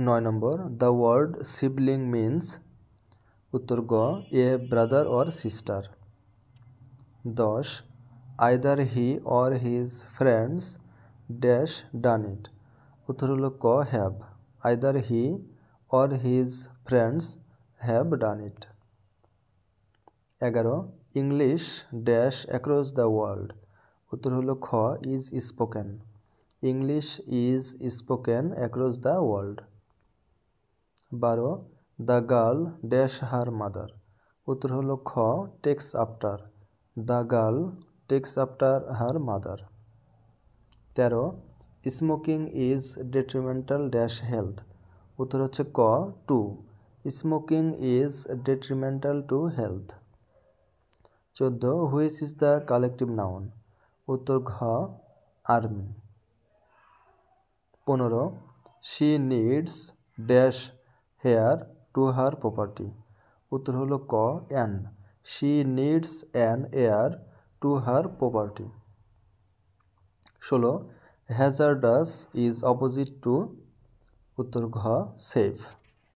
9 নম্বর the word sibling means উত্তর গ a brother or sister. 10 either he or his friends dash done it উত্তর হলো ক have either he or his friends have done it. 11 English dash across the world উত্তর হলো খ is spoken English is spoken across the world. 12 the girl dash her mother উত্তর হলো খ takes after the girl takes after her mother. 13 smoking is detrimental dash health উত্তর হচ্ছে ক two smoking is detrimental to health. 14 which is the collective noun উত্তর ঘ army. 15 she needs dash hair to her property উত্তর হলো ক an she needs an air to her property. 16 hazardous is opposite to উত্তর ঘ safe.